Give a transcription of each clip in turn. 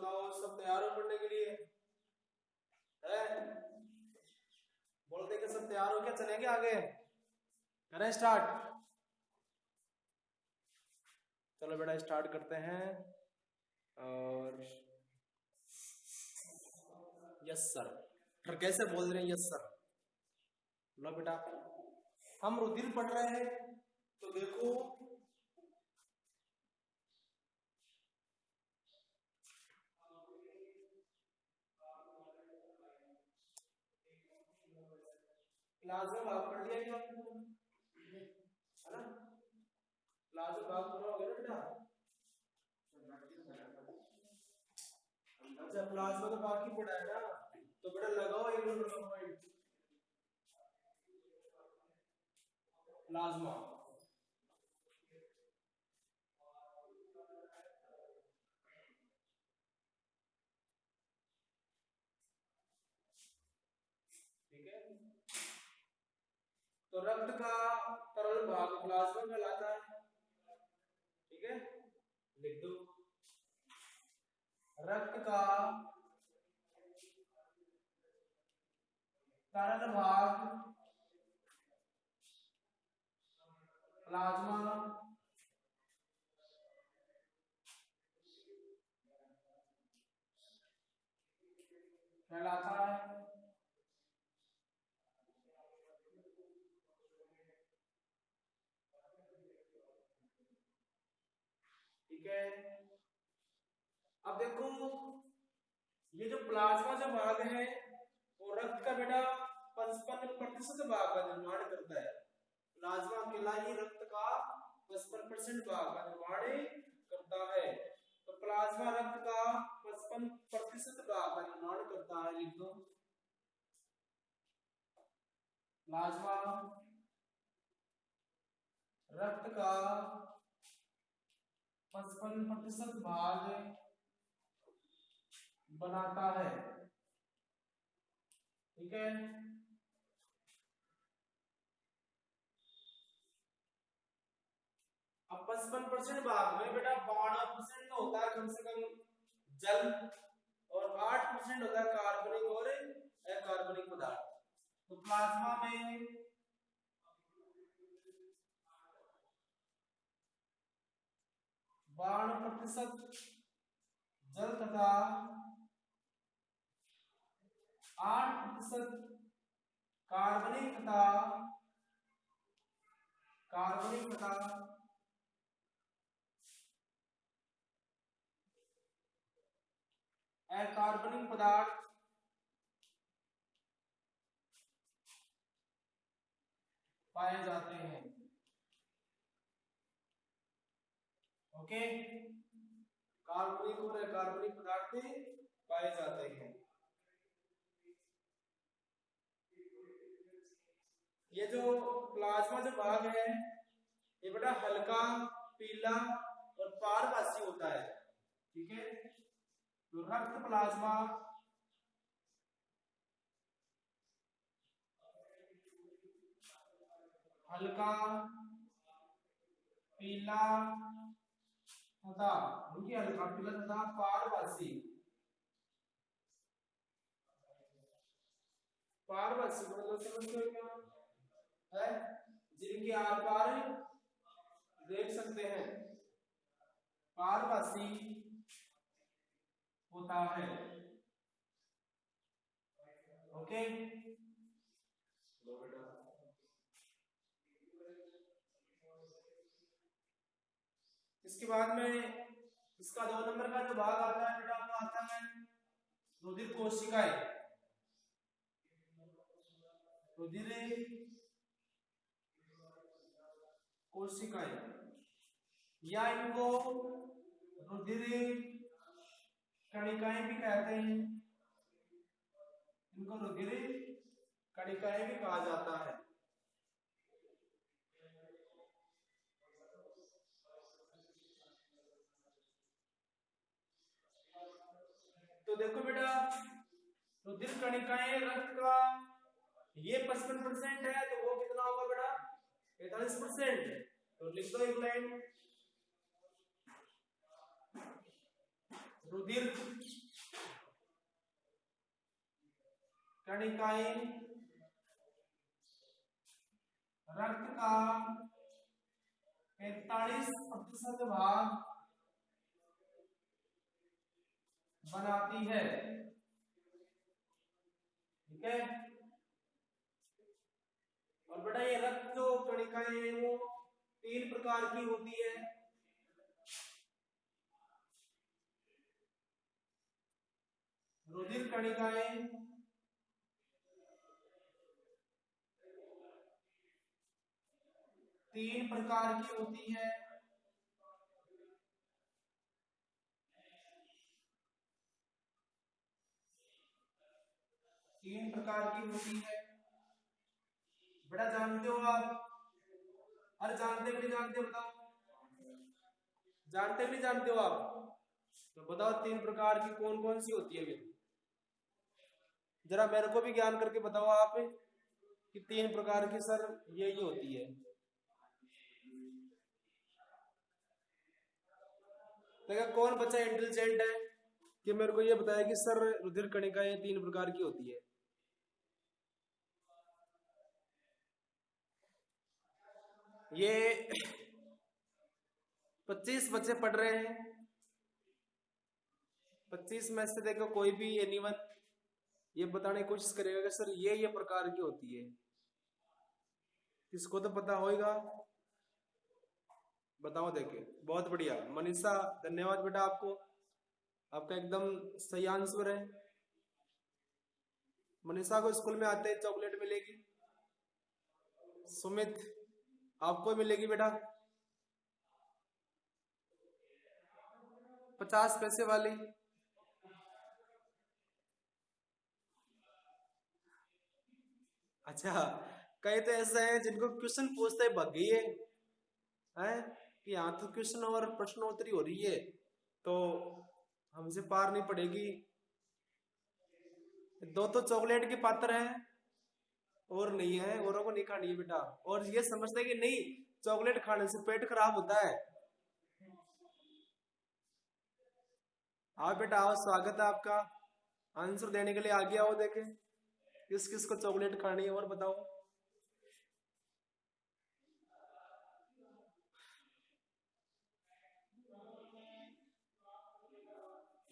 बताओ, सब तैयार हो पढ़ने के लिए? है बोलते कि सब तैयार हो क्या, चलेंगे आगे, करें स्टार्ट? चलो बेटा स्टार्ट करते हैं। और यस सर, फिर कैसे बोल रहे हैं यस सर? लो बेटा, हम रुधिर पढ़ रहे हैं, तो देखो प्लाज्मा भाग पढ़ लिया क्या है ना? प्लाज्मा भाग पूरा हो गया बेटा। अच्छा प्लाज्मा तो बाकी पड़ा है ना, तो बेटा लगाओ एक नंबर पॉइंट प्लाज्मा। ठीक है, तो रक्त का तरल भाग प्लाज्मा कहलाता है। ठीक है, लिख दो रक्त का तरल भाग प्लाज्मा कहलाता है। ठीक है, अब देखो ये जो प्लाज्मा जो भाग है वो रक्त का बेटा 55% भाग का निर्माण करता है। प्लाज्मा अकेला ही रक्त का 55% भाग का निर्माण करता है। तो प्लाज्मा रक्त का 55% भाग का निर्माण करता है, लिख दो प्लाज्मा रक्त का 55% भाग बनाता है। ठीक है, अब 55% भाग में बेटा 12% तो होता है कम से कम जल, और 8% होता है कार्बनिक और अकार्बनिक पदार्थ। तो प्लाज्मा में 12% जल तथा 8% कार्बनिक तथा अकार्बनिक पदार्थ पाए जाते हैं। ओके, कार्बनिक और अकार्बनिक पदार्थ पाए जाते हैं। ये जो प्लाज्मा जो भाग है ये बेटा हल्का पीला और पारदर्शी होता है। ठीक है, तो रक्त प्लाज्मा हल्का पीला तथा हल्का पीला तथा पारदर्शी मतलब समझते हो क्या है? जिनके आर पार देख सकते हैं, पारदर्शी होता है। ओके, इसके बाद में इसका 2 नंबर का जो भाग आता है बेटा वो आता है रुधिर कोशिकाएं। रुधिर कोशिकाएं या इनको रुधिर कणिकाएं भी कहते हैं, इनको रुधिर कणिकाएं भी कहा जाता है। तो देखो बेटा रुधिर कणिकाएं रक्त का ये 55% है, तो वो कितना होगा बेटा 45%। तो लिख दो एक लाइन रुधिर कणिकाएं रक्त का 45% भाग बनाती है। ठीक है। और बेटा ये रक्त जो कणिकाएं हैं वो 3 प्रकार की होती है। रुधिर कणिकाएं, तीन प्रकार की होती है। तीन प्रकार की होती है। बेटा जानते हो आप? अरे जानते भी नहीं जानते बताओ? जानते भी नहीं जानते हो आप? तो बताओ 3 प्रकार की कौन कौन सी होती है? जरा मेरे को भी ज्ञान करके बताओ आप कि 3 प्रकार की सर ये होती है। देखा कौन बच्चा इंटेलिजेंट है कि मेरे को ये बताया कि सर रुधिर कणिकाएं 3 प्रकार की होती है। ये 25 बच्चे पढ़ रहे हैं। 25 में से देखो कोई भी एनीवन ये बताने की कोशिश करेगा कि सर ये प्रकार की होती है। किसको तो पता होगा? बताओ देखे। बहुत बढ़िया मनीषा, धन्यवाद बेटा आपको, आपका एकदम सही आंसर है। मनीषा को स्कूल में आते हैं चॉकलेट मिलेगी। सुमित आपको मिलेगी बेटा 50 पैसे वाली। अच्छा, कई तो ऐसे हैं जिनको क्वेश्चन पूछते ही भाग गई है कि यहाँ तो क्वेश्चन और प्रश्नोत्तरी हो रही है तो हमसे पार नहीं पड़ेगी। दो तो चॉकलेट के पात्र हैं और नहीं है, औरों को नहीं खानी है बेटा। और ये समझते हैं कि नहीं चॉकलेट खाने से पेट खराब होता है। आओ बेटा आओ, स्वागत है आपका। आंसर देने के लिए आगे आओ, देखें किस किस को चॉकलेट खानी है और बताओ।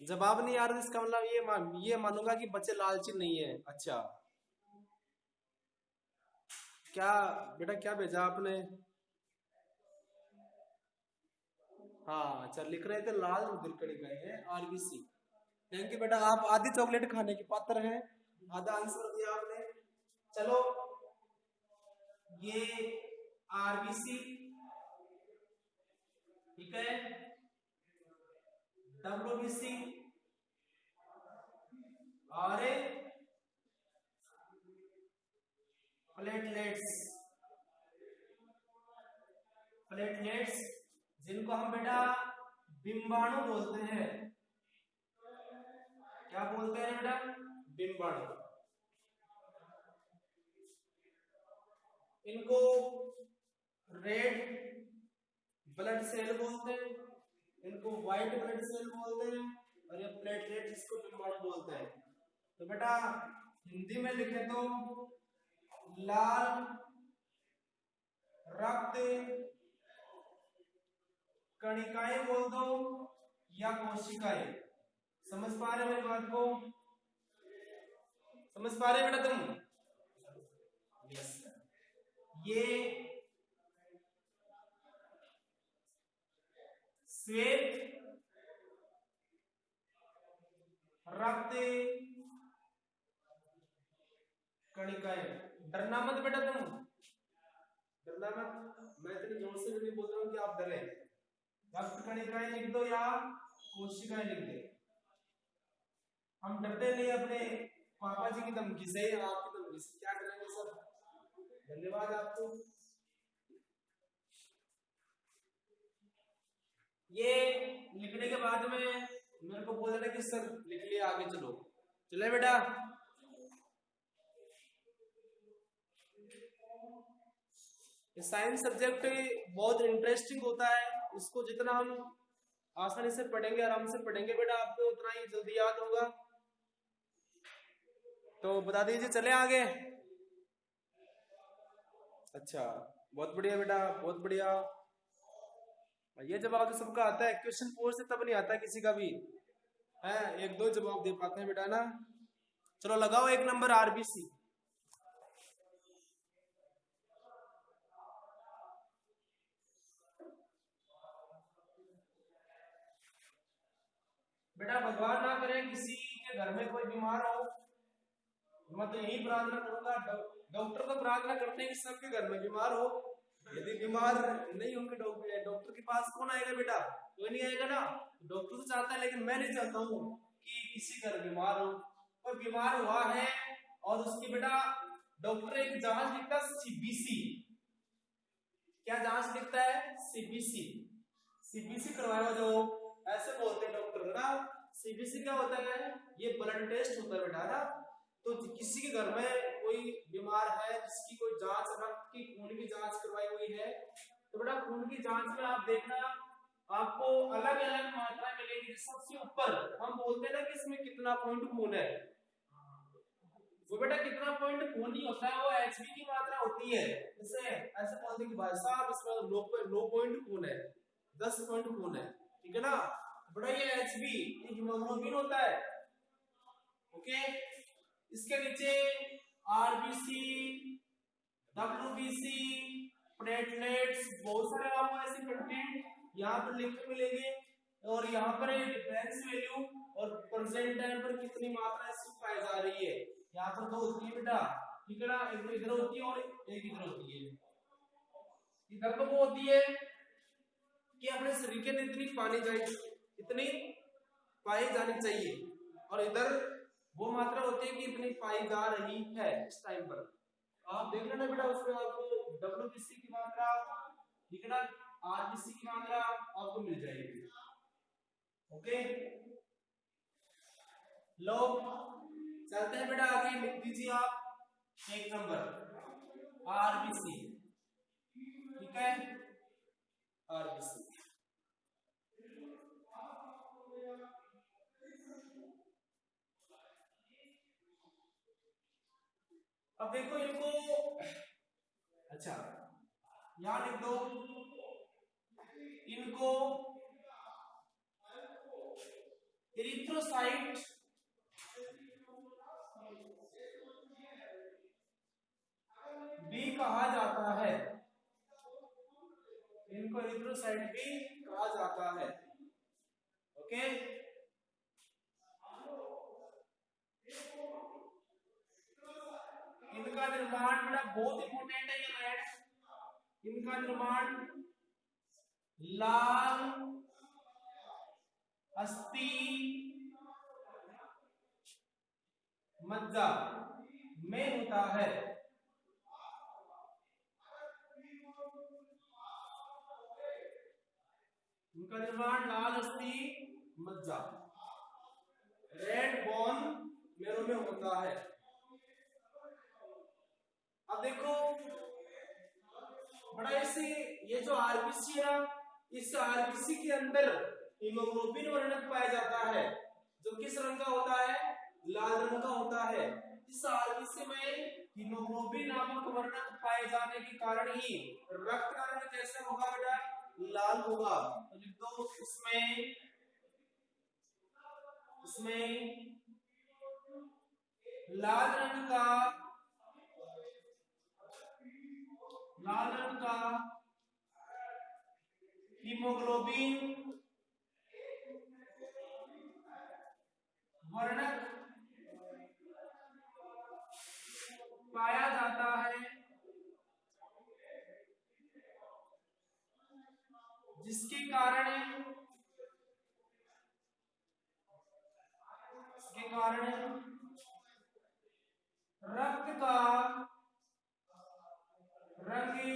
जवाब नहीं आ रहा इसका मतलब ये मानूंगा कि बच्चे लालची नहीं है। अच्छा क्या बेटा क्या भेजा आपने? हाँ अच्छा, लिख रहे थे लाल रुधिर कणिकाएं हैं आरबीसी। थैंक यू बेटा, आप आधी चॉकलेट खाने के पात्र हैं। आधा आंसर दिया आपने। चलो ये आरबीसी, ठीक है, डब्ल्यूबीसी और प्लेटलेट्स। प्लेटलेट्स जिनको हम बेटा बिंबाणु बोलते हैं। क्या बोलते हैं बेटा? बिंबाणु। इनको रेड ब्लड सेल बोलते हैं, इनको व्हाइट ब्लड सेल बोलते हैं और ये प्लेटलेट जिसको बिंबाणु बोलते हैं। तो बेटा हिंदी में लिखे तो लाल रक्त कणिकाएं बोल दो या कोशिकाएं। समझ पा रहे मेरी बात को? समझ पा रहे बेटा तुम? यस। ये श्वेत रक्त कणिकाएं। डरना मत बेटा तुम, डरना मत। मैं इतने जोर से भी नहीं बोल रहा हूं कि आप डरे। रक्त कणिकाएं लिख दो या कोशिकाएं लिख दे। हम डरते नहीं अपने पापा जी की धमकी से, आपकी धमकी से क्या करेंगे सर। धन्यवाद आपको। ये लिखने के बाद में मेरे को बोल देना कि सर लिख लिया, आगे चलो। चले बेटा। साइंस सब्जेक्ट बहुत इंटरेस्टिंग होता है। इसको जितना हम आसानी से पढ़ेंगे, आराम से पढ़ेंगे बेटा, आपको उतना ही जल्दी याद होगा। तो बता दीजिए, चले आगे। अच्छा, बहुत बढ़िया बेटा, बहुत बढ़िया। ये जवाब तो सबका आता है, क्वेश्चन पोस्ट से तब नहीं आता किसी का भी है, एक दो जवाब दे पाते हैं बेटा ना। चलो लगाओ 1 नंबर आरबीसी। बेटा भगवान ना करे किसी के घर में कोई बीमार हो, मैं तो यही प्रार्थना करूंगा, डॉक्टर को प्रार्थना करते हैं कि सबके घर में बीमार हो। यदि बीमार नहीं होंगे डॉक्टर के पास कौन आएगा बेटा? कोई नहीं आएगा ना। डॉक्टर तो चाहता है, लेकिन मैं नहीं चाहता हूँ कि किसी घर बीमार हो। कोई बीमार हुआ है और उसकी बेटा डॉक्टर एक जांच लिखता है सीबीसी। क्या जांच लिखता है? सीबीसी। सीबीसी करवाएगा जो, ऐसे बोलते हैं डॉक्टर ना। सीबीसी क्या होता है? ये ब्लड टेस्ट होता है बेटा ना। तो किसी के घर में कोई बीमार है, जिसकी कोई जांच, रक्त की, खून की जांच करवाई हुई है, तो बेटा खून की जांच में आप देखना, आपको अलग अलग मात्रा मिलेगी। सबसे ऊपर हम बोलते हैं ना कि इसमें कितना पॉइंट खून है, वो बेटा कितना पॉइंट खून नहीं होता है, वो एचबी की मात्रा होती है। जैसे ऐसे बोलते हैं कि भाई साहब इसमें 9 पॉइंट खून है, 10 पॉइंट खून है, ठीक है ना। बेटा ये एचबी, ये हीमोग्लोबिन होता है। ओके, इसके नीचे आरबीसी, डब्ल्यूबीसी, प्लेटलेट्स, बहुत सारे आपको ऐसे कंटेंट यहाँ पर लिख के मिलेंगे। और यहाँ पर डिफरेंस वैल्यू और परसेंट टाइम पर कितनी मात्रा इसकी पाई जा रही है, यहाँ पर 2 होती है बेटा, ठीक है ना। एक तो इधर होती है और एक इधर होती है। इधर तो वो होती है कि अपने शरीर के अंदर इतनी पानी चाहिए, इतनी पाई जानी चाहिए, और इधर वो मात्रा होती है कि इतनी पाई जा रही है इस टाइम पर। आप देख लेना बेटा, उसमें आपको डब्ल्यूबीसी की मात्रा, ठीक है ना, आरबीसी की मात्रा आपको मिल जाएगी। ओके, लो चलते हैं बेटा आगे। लिख दीजिए आप 1 नंबर आरबीसी, ठीक है, आरबीसी। अब देखो इनको, अच्छा यहां लिख दो, इनको एरिथ्रोसाइट भी कहा जाता है, इनको एरिथ्रोसाइट भी कहा जाता है। ओके, इनका निर्माण बड़ा बहुत इंपॉर्टेंट है ये मैथ। इनका निर्माण लाल अस्थि मज्जा में होता है। इनका निर्माण लाल अस्थि मज्जा, रेड बोन मेरो में होता है। अब देखो बड़ा, इसे ये जो आरबीसी है ना, इस आरबीसी के अंदर हीमोग्लोबिन वर्णक पाया जाता है, जो किस रंग का होता है? लाल रंग का होता है। इस आरबीसी में हीमोग्लोबिन नामक वर्णक पाए जाने के कारण ही रक्त का रंग कैसा होगा बेटा? लाल होगा। तो लिख दो इसमें लाल रंग का हीमोग्लोबिन वर्णक पाया जाता है, जिसके कारण रक्त का रंग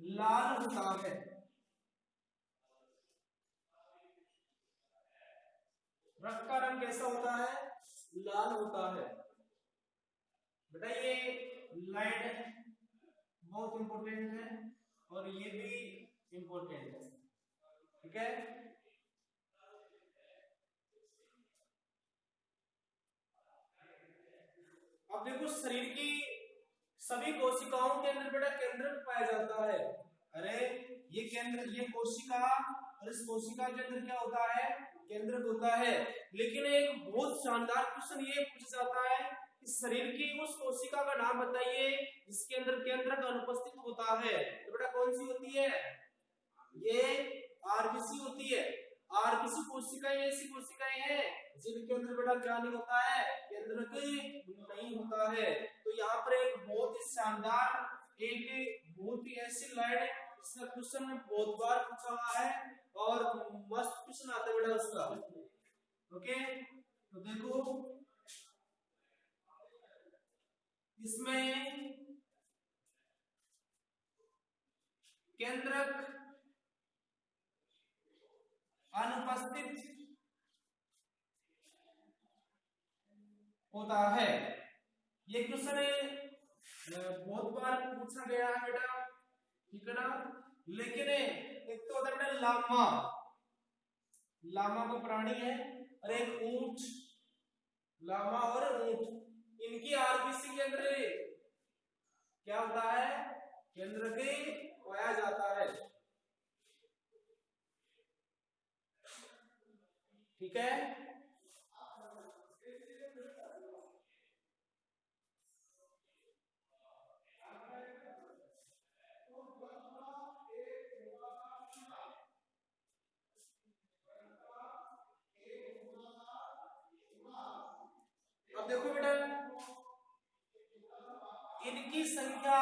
लाल होता है। रक्त का रंग कैसा होता है? लाल होता है। बेटा ये लाइट बहुत इंपॉर्टेंट है और ये भी इंपॉर्टेंट है, ठीक है। देखो शरीर की सभी कोशिकाओं के अंदर बेटा केंद्रक पाया जाता है। अरे ये केंद्र, ये कोशिका और इस कोशिका के अंदर क्या होता है, केंद्रक होता है। लेकिन एक बहुत शानदार क्वेश्चन ये पूछा जाता है कि शरीर की उस कोशिका का नाम बताइए जिसके अंदर केंद्रक अनुपस्थित होता है। तो बेटा कौन सी होती है, ये आरबीसी होती है। आरबीसी कोशिकाएं ऐसी कोशिकाएं हैं जिनके अंदर बेटा क्या नहीं होता है, केंद्रक नहीं होता है। तो यहाँ पर एक बहुत ही शानदार, एक बहुत ही ऐसी लाइन इसका क्वेश्चन में बहुत बार पूछा हुआ है और मस्त क्वेश्चन आता है बेटा उसका। ओके, तो देखो इसमें केंद्रक अनुपस्थित होता है। ये क्वेश्चन बहुत बार पूछा गया है बेटा, ठीक है ना। लेकिन एक तो होता है बेटा लामा, लामा तो प्राणी है, और एक ऊंट, लामा और ऊंट, इनकी आरबीसी के अंदर क्या होता है, केंद्र के पाया जाता है। ठीक है, अब देखो बेटा इनकी संख्या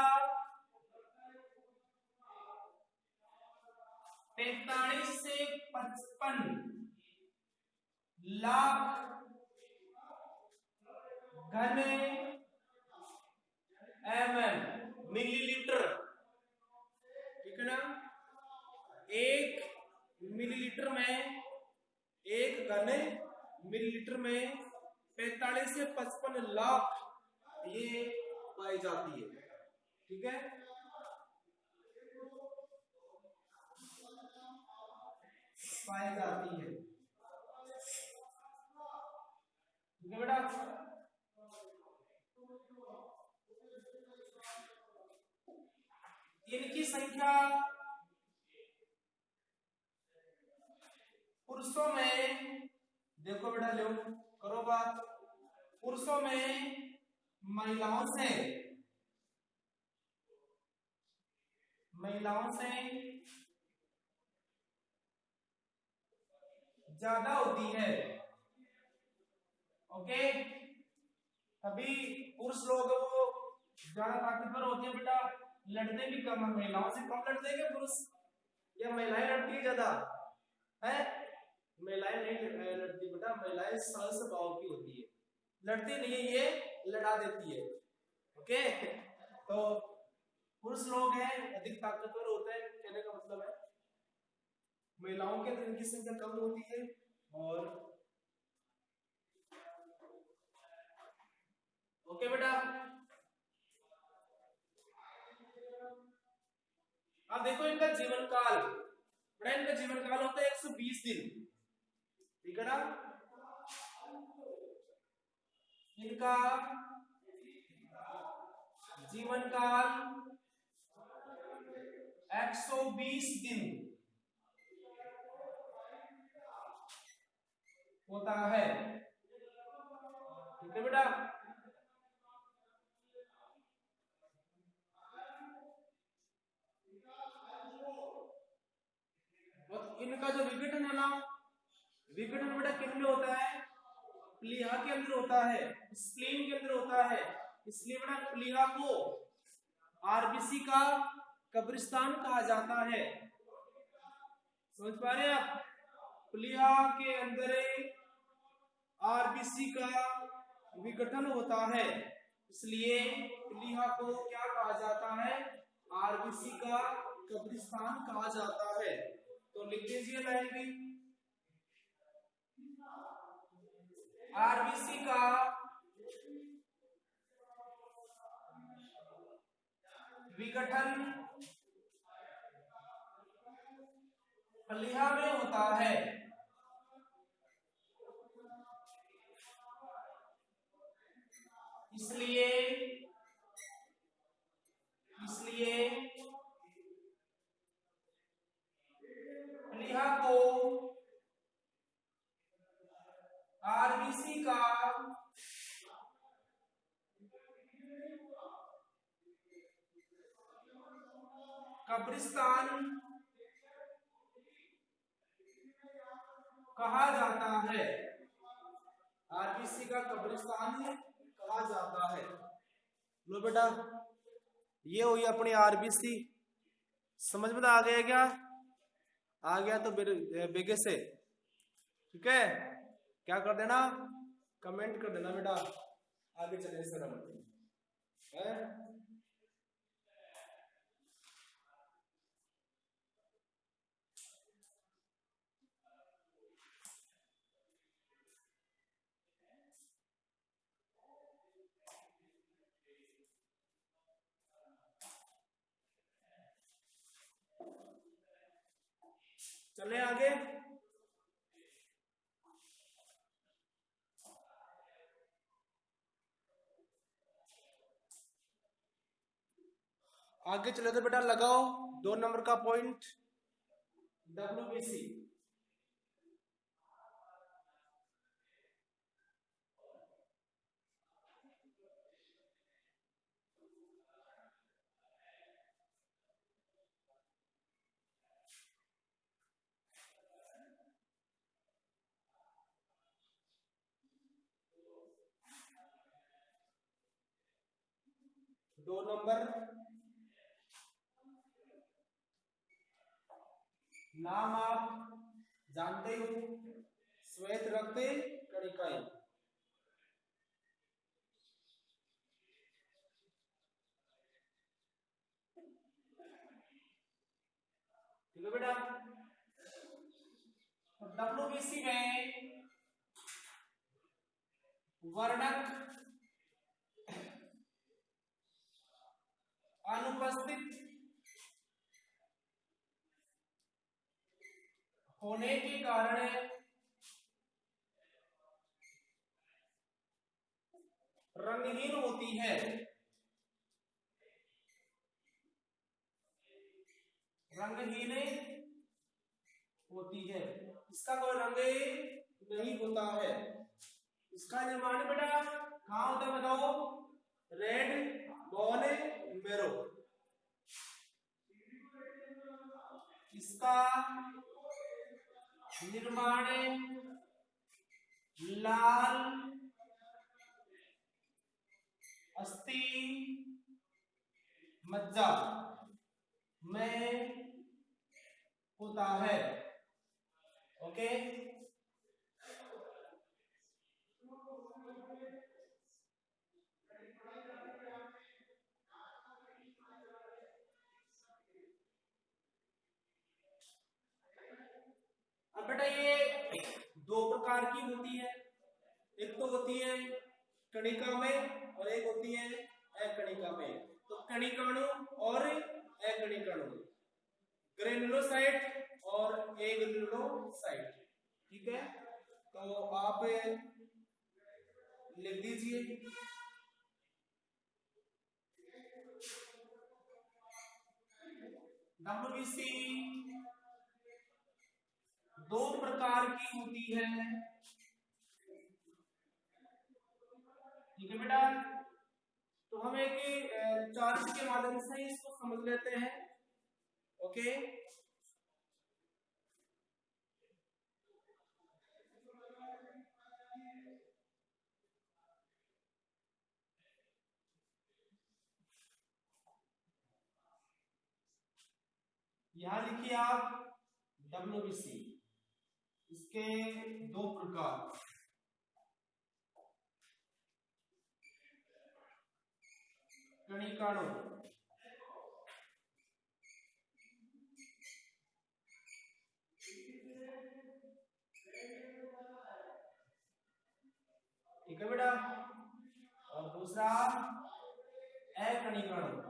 45 से 55 लाख घन मिलीलीटर, ठीक है ना। एक मिलीलीटर में, एक घन मिलीलीटर में 45 से 55 लाख ये पाई जाती है। ठीक है, पाई जाती है। ठीक है बेटा, इनकी संख्या पुरुषों में, देखो बेटा लो करो बात, पुरुषों में महिलाओं से ज्यादा होती है। ओके, अभी पुरुष लोग वो ज्यादा ताकतवर होते हैं बेटा, लड़ते भी कम है, महिलाओं से कम लड़ते हैं क्या पुरुष, या महिलाएं लड़ती है ज्यादा है? महिलाएं नहीं लड़ती बेटा, महिलाएं सरल स्वभाव की होती है, लड़ती नहीं है, ये लड़ा देती है। ओके, तो पुरुष लोग हैं अधिक ताकतवर होते हैं, कहने का मतलब है महिलाओं के अंदर इनकी संख्या कम होती है। और ओके बेटा, अब देखो इनका जीवन काल, बेटा इनका जीवन काल होता है 120 दिन, ठीक है ना। इनका जीवन काल 120 दिन होता है, ठीक है बेटा। और इनका जो विघटन है ना, विघटन बेटा किन में होता है, प्लीहा के अंदर होता है, स्प्लीन के अंदर होता है। इसलिए बेटा प्लीहा को आरबीसी का कब्रिस्तान कहा जाता है। समझ पा रहे हैं आप, प्लीहा के अंदर आरबीसी का विघटन होता है, इसलिए प्लीहा को क्या कहा जाता है, आरबीसी का कब्रिस्तान कहा जाता है। तो लिख दीजिए लाइन भी, आरबीसी का विघटन प्लीहा में होता है। इसलिए प्लीहा को आरबीसी का कब्रिस्तान कहा जाता है। आरबीसी का कब्रिस्तान कहा जाता है। लो बेटा, ये हुई अपनी आरबीसी। समझ में आ गया क्या? आ गया तो बेगे से, ठीक है, क्या कर देना, कमेंट कर देना बेटा। आगे चले सर हम है? चले आगे। आगे चले तो बेटा लगाओ 2 नंबर का पॉइंट, WBC। दो नंबर, नाम आप जानते हो, श्वेत रक्त कणिकाएं। ठीक है बेटा। तो WBC में वर्णक अनुपस्थित होने के कारण रंगहीन होती है। रंगहीन होती है, इसका कोई रंग नहीं होता है। इसका निर्माण बेटा कहाँ होता है बताओ? Red bone marrow. इसका निर्माण लाल अस्थि मज्जा में होता है। ओके, अब बेटा ये 2 प्रकार की होती है। एक तो होती है कणिका में और एक होती है अकणिका में। तो कणिकाणु और अकणिकाणु, ग्रेनुलोसाइट और एग्रेनुलोसाइट, ठीक है। तो आप लिख दीजिए। WBC 2 प्रकार की होती है, ठीक है बेटा। तो हम एक चार्ट के माध्यम से इसको समझ लेते हैं। ओके, यहां लिखिए आप WBC, इसके 2 प्रकार, कणिकाणु ठीक है बेटा, और दूसरा अकणिकाणु।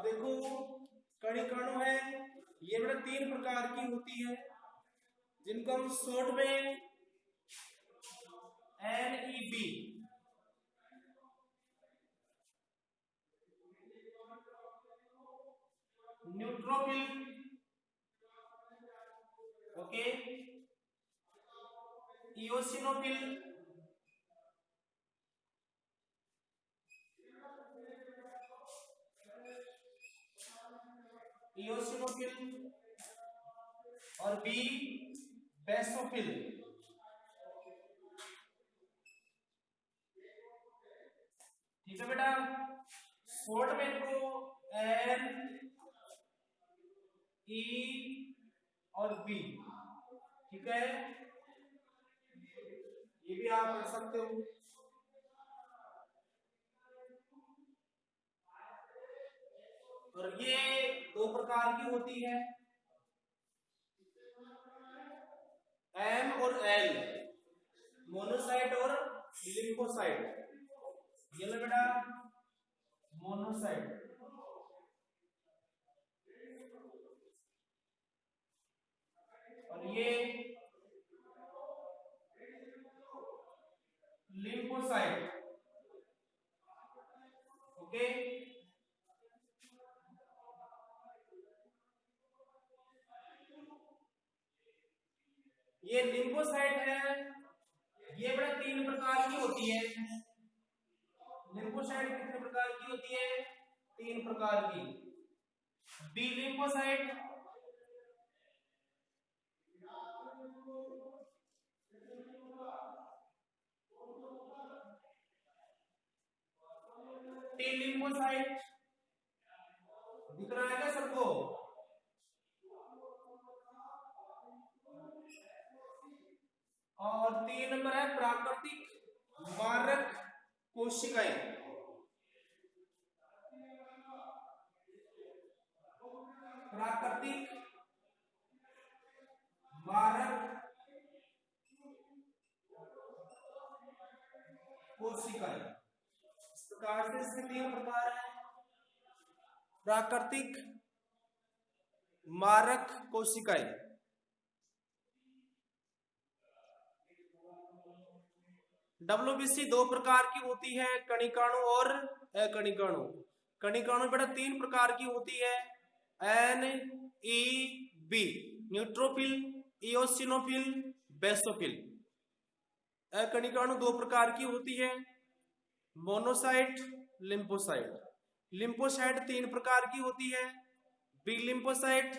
देखो कणिकाणु है, ये बेटा 3 प्रकार की होती है, जिनको हम शॉर्ट में NEB, न्यूट्रोफिल, ओके, इओसिनोफिल, और बी बेसोफिल। ठीक है बेटा, शॉर्ट में इनको N E और B, ठीक है, ये भी आप पढ़ सकते हो। और ये 2 प्रकार की होती है, M और L, मोनोसाइट और लिम्फोसाइट। ये लो बेटा मोनोसाइट, और ये लिम्फोसाइट, ओके। ये लिम्फोसाइट है, ये बड़ा 3 प्रकार की होती है। लिम्फोसाइट कितने प्रकार की होती है? 3 प्रकार की। बी लिम्फोसाइट, टी लिम्फोसाइट, दिख रहा है क्या सबको? और 3 नंबर है प्राकृतिक मारक कोशिकाएं। प्राकृतिक मारक कोशिकाएं, इस प्रकार से इसके 3 प्रकार है। प्राकृतिक मारक कोशिकाएं, WBC 2 प्रकार की होती है, कणिकाणु और अकणिकाणु। कणिकाणु बेटा 3 प्रकार की होती है, NEB, न्यूट्रोफिल, इओसिनोफिल, बेसोफिल। अकणिकाणु 2 प्रकार की होती है, मोनोसाइट, लिम्फोसाइट। लिम्फोसाइट 3 प्रकार की होती है, बी लिम्फोसाइट,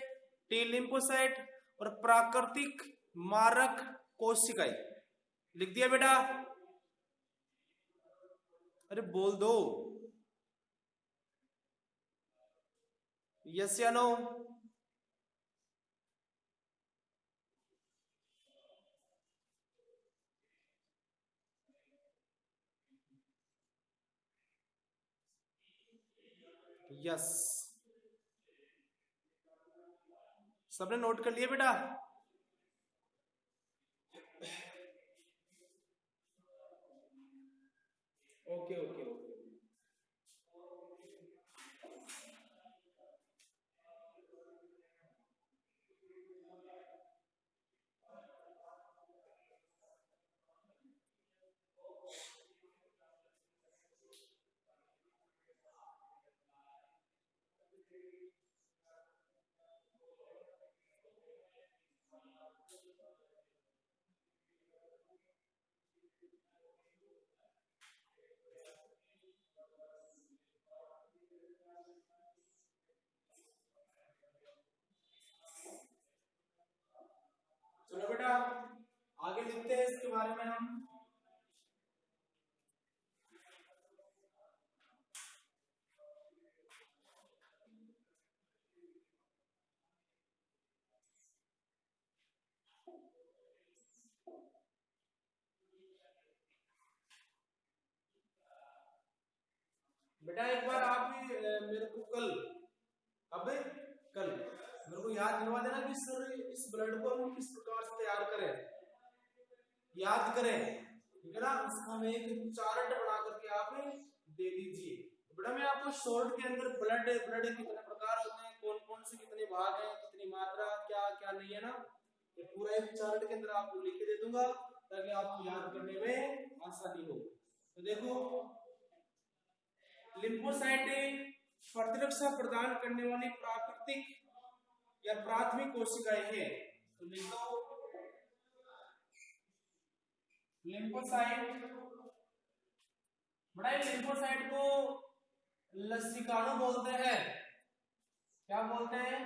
टी लिम्फोसाइट और प्राकृतिक मारक कोशिकाएं। लिख दिया बेटा? अरे बोल दो यस या नो। यस, सबने नोट कर लिया बेटा? Okay okay okay. चलो बेटा आगे लिखते हैं इसके बारे में हम। बेटा एक बार आप भी मेरे को कल मेरे को याद दिलवा देना कि सर इस ब्लड को हम किस प्रकार से तैयार करें, याद करें, ठीक है ना? इसका हमें एक चार्ट बना करके आप दे दीजिए, बेटा मैं आपको शॉर्ट के अंदर ब्लड ब्लड कितने प्रकार होते हैं, कौन कौन से कितने भाग हैं, कितनी मात्रा, क्या क्या नहीं है ना, ये पूरा एक चार्ट के अंदर आपको लिख के दे दूंगा ताकि आपको याद करने में आसानी हो। तो देखो लिम्फोसाइट प्रतिरक्षा प्रदान करने वाली प्राकृतिक या प्राथमिक कोशिकाएं हैं। तो लिखो लिम्फोसाइट। बड़ा लिम्फोसाइट को लसिकाणु बोलते हैं। क्या बोलते हैं?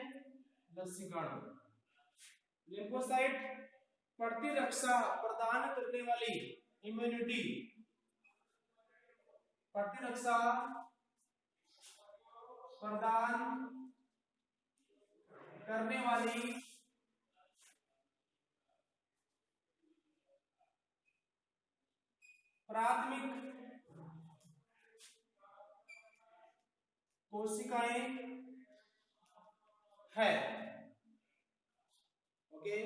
लसिकाणु। लिम्फोसाइट प्रतिरक्षा प्रदान करने वाली इम्यूनिटी, प्रतिरक्षा प्रदान करने वाली प्राथमिक कोशिकाएं है। ओके।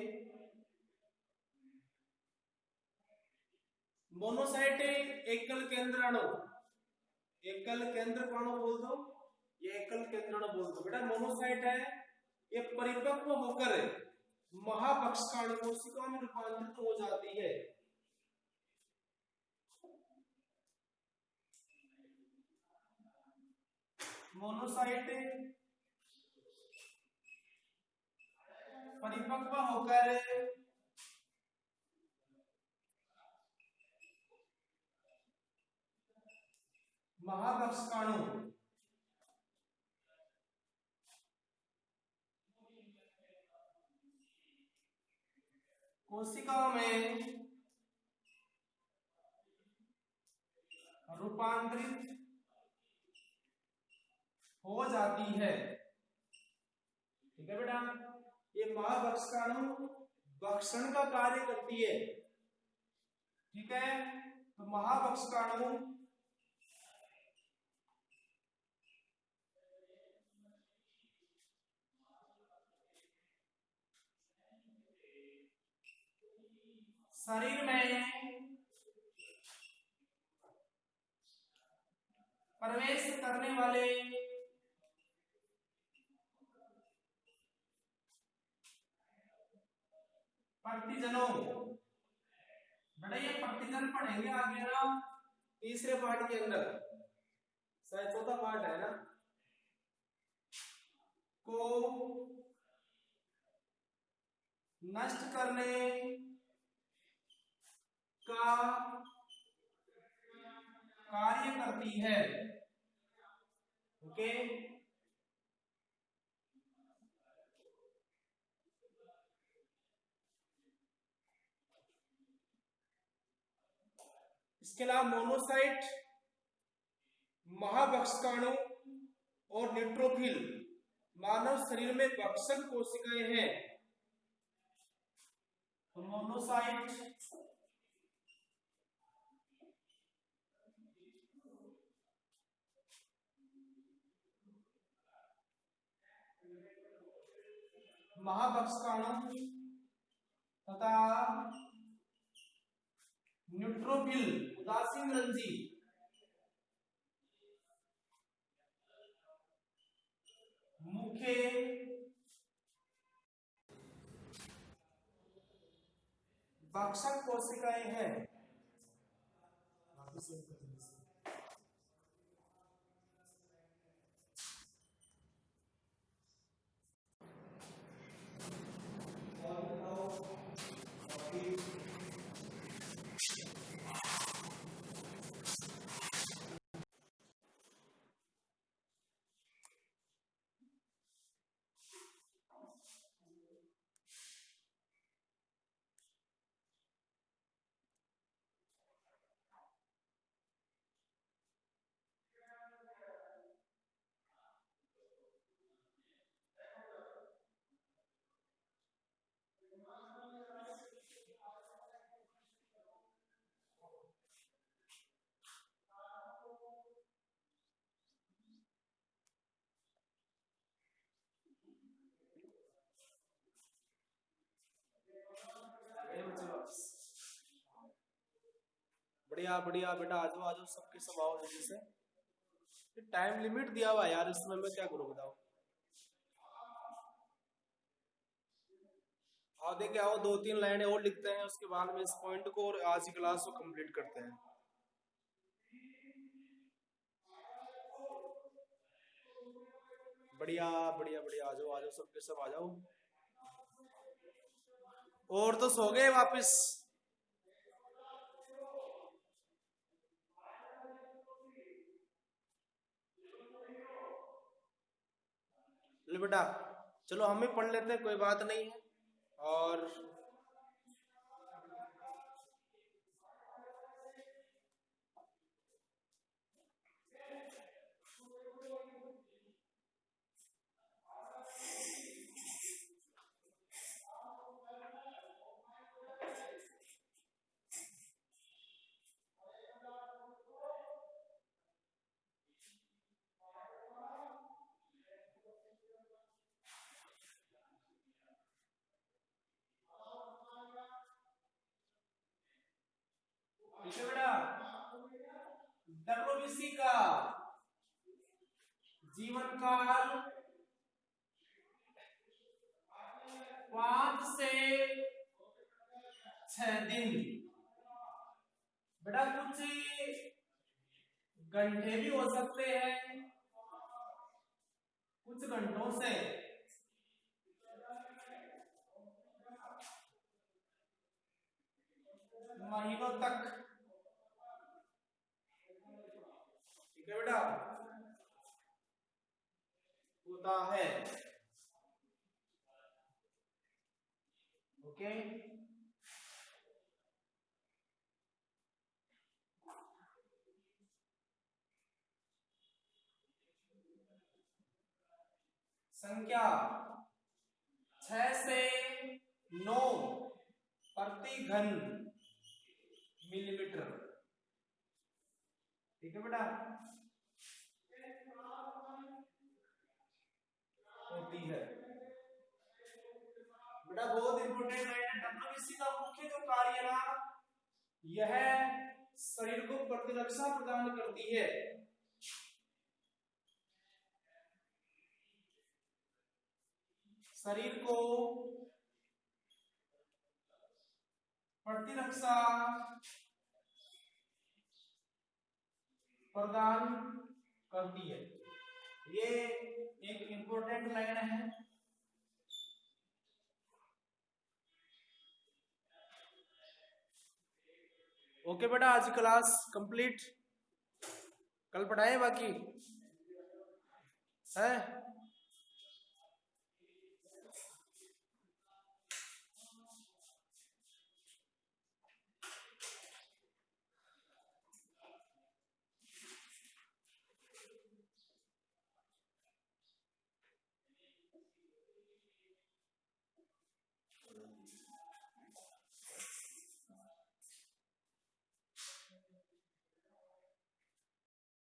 मोनोसाइट एकल केंद्राणु, एकल केंद्रकाणु बोल दो, ये एकल केंद्राणु बोल दो। बेटा मोनोसाइट है, ये परिपक्व होकर महापक्षकाणु कोशिकाओं में रूपांतरित हो जाती है। मोनोसाइट परिपक्व होकर महापक्षकाणु कोशिकाओं में रूपांतरित हो जाती है। ठीक है बेटा, ये महाभक्षकाणु भक्षण का कार्य करती है। ठीक है, तो महाभक्षकाणु शरीर में प्रवेश करने वाले प्रतिजनों, बेटा ये प्रतिजन पढ़ेंगे आगे ना तीसरे पार्ट के अंदर, शायद चौथा पार्ट है ना, को नष्ट करने का कार्य करती है। ओके। इसके अलावा मोनोसाइट, महाभक्षकाणु और न्यूट्रोफिल मानव शरीर में भक्षक कोशिकाएं हैं। तो मोनोसाइट महाभक्षकाणु तथा न्यूट्रोफिल उदासीन रंजी मुख्य भक्षक कोशिकाएं हैं। बढ़िया बढ़िया बेटा, आ जाओ सबके सब आओ जल्दी से। टाइम लिमिट दिया हुआ है यार, इसमें मैं क्या करूं बताओ। और देखे आओ, 2-3 लाइनें और लिखते हैं, उसके बाद में इस पॉइंट को और आज की क्लास को कंप्लीट करते हैं। बढ़िया बढ़िया बढ़िया, आ जाओ आ जाओ, सबके सब आ जाओ। और तो सो गए वापिस। ले बेटा, चलो हम ही पढ़ लेते हैं, कोई बात नहीं है। और ठीक है बेटा, डब्ल्यूबीसी का जीवन काल 5 से 6 दिन। बेटा कुछ घंटे भी हो सकते हैं, कुछ घंटों से महीनों तक। ठीक है बेटा, होता है। ओके, संख्या 6 से 9 प्रति घन मिलीमीटर। ठीक है बेटा, होती है। बेटा बहुत इंपोर्टेंट है, डब्ल्यूबीसी का मुख्य जो कार्य है ना, यह शरीर को प्रतिरक्षा प्रदान करती है। शरीर को प्रतिरक्षा प्रदान करती है, ये एक इंपॉर्टेंट लाइन है। ओके बेटा, आज क्लास कंप्लीट, कल पढ़ाएं बाकी है।